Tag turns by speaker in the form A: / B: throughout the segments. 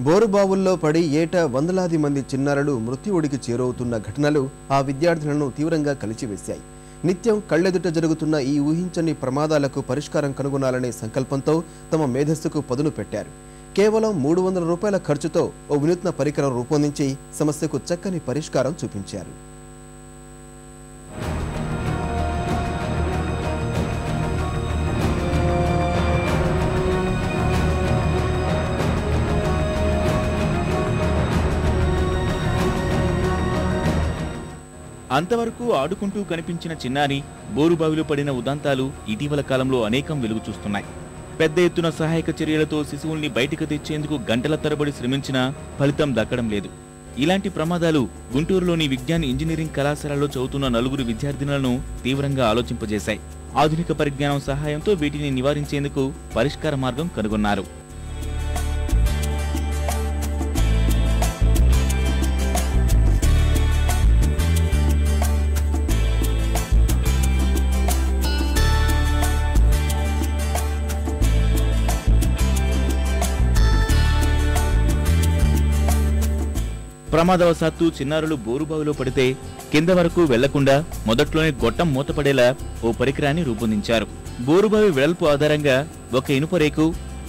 A: బోరుబావుల్లో పడి ఏటా వందలాది మంది చిన్నారులు మృత్యువుడికి చేరువవుతున్న ఘటనలు ఆ విద్యార్థులను తీవ్రంగా కలిచివేశాయి. నిత్యం కళ్ళెదుట జరుగుతున్న ఈ ఊహించని ప్రమాదాలకు పరిష్కారం కనుగొనాలనే సంకల్పంతో తమ మేధస్సుకు పదును పెట్టారు. కేవలం 300 రూపాయల ఖర్చుతో ఓ వినూత్న పరికరం రూపొందించి సమస్యకు చక్కని పరిష్కారం చూపించారు.
B: అంతవరకు ఆడుకుంటూ కనిపించిన చిన్నారి బోరుబావిలో పడిన ఉదంతాలు ఇటీవల కాలంలో అనేకం వెలుగు చూస్తున్నాయి. పెద్ద ఎత్తున సహాయక చర్యలతో శిశువుల్ని బయటకు తెచ్చేందుకు గంటల తరబడి శ్రమించినా ఫలితం దక్కడం లేదు. ఇలాంటి ప్రమాదాలు గుంటూరులోని విజ్ఞాన్ ఇంజనీరింగ్ కళాశాలలో చదువుతున్న 4 విద్యార్థినులను తీవ్రంగా ఆలోచింపజేశాయి. ఆధునిక పరిజ్ఞానం సహాయంతో వీటిని నివారించేందుకు పరిష్కార మార్గం కనుగొన్నారు. ప్రమాదవశాత్తు చిన్నారులు బోరుబావిలో పడితే కింద వరకు వెళ్లకుండా మొదట్లోనే గొట్టం మూతపడేలా ఓ పరికరాన్ని రూపొందించారు. బోరుబావి వెడల్పు ఆధారంగా ఒక ఇనుప రేకు,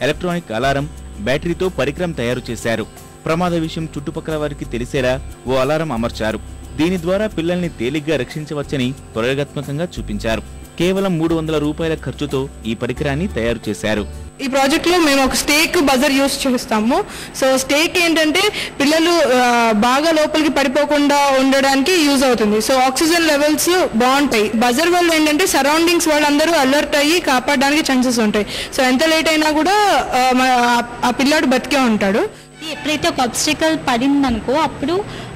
B: ఎలక్ట్రానిక్ అలారం, బ్యాటరీతో పరికరం తయారు చేశారు. ప్రమాద విషయం చుట్టుపక్కల వారికి తెలిసేలా ఓ అలారం అమర్చారు. దీని ద్వారా పిల్లల్ని తేలిగ్గా రక్షించవచ్చని ప్రయోగాత్మకంగా చూపించారు. కేవలం 300 రూపాయల ఖర్చుతో ఈ పరికరాన్ని తయారు చేశారు.
C: ఈ ప్రాజెక్ట్ లో మేము ఒక స్టేక్ బజర్ యూస్ చేస్తాము. సో స్టేక్ ఏంటంటే పిల్లలు బాగా లోపలికి పడిపోకుండా ఉండడానికి యూజ్ అవుతుంది. సో ఆక్సిజన్ లెవెల్స్ బాగుంటాయి. బజర్ వల్ల ఏంటంటే సరౌండింగ్స్ వాళ్ళందరూ అలర్ట్ అయ్యి కాపాడడానికి ఛాన్సెస్ ఉంటాయి. సో ఎంత లేట్ అయినా కూడా ఆ పిల్లాడు బతికే ఉంటాడు.
D: ఎప్పుడైతే ఒక ఆబ్స్టికల్ పడిందనుకో అప్పుడు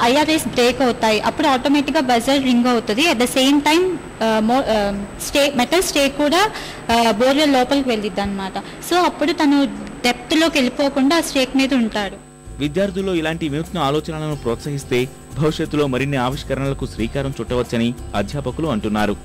D: ఐఆర్ఎస్ బ్రేక్ అవుతాయి. అప్పుడు ఆటోమేటిక్గా బజర్ రింగ్ అవుతుంది. At the same time metal stake కూడా బోర్వెల్ లోపలికి వెళ్ళిద్ది అనమాట. సో అప్పుడు తను డెప్త్లోకి వెళ్ళిపోకుండా ఆ స్టేక్ మీద ఉంటాడు.
B: విద్యార్థుల్లో ఇలాంటి వినూత్న ఆలోచనలను ప్రోత్సహిస్తే భవిష్యత్తులో మరిన్ని ఆవిష్కరణలకు శ్రీకారం చుట్టవచ్చని అధ్యాపకులు అంటున్నారు.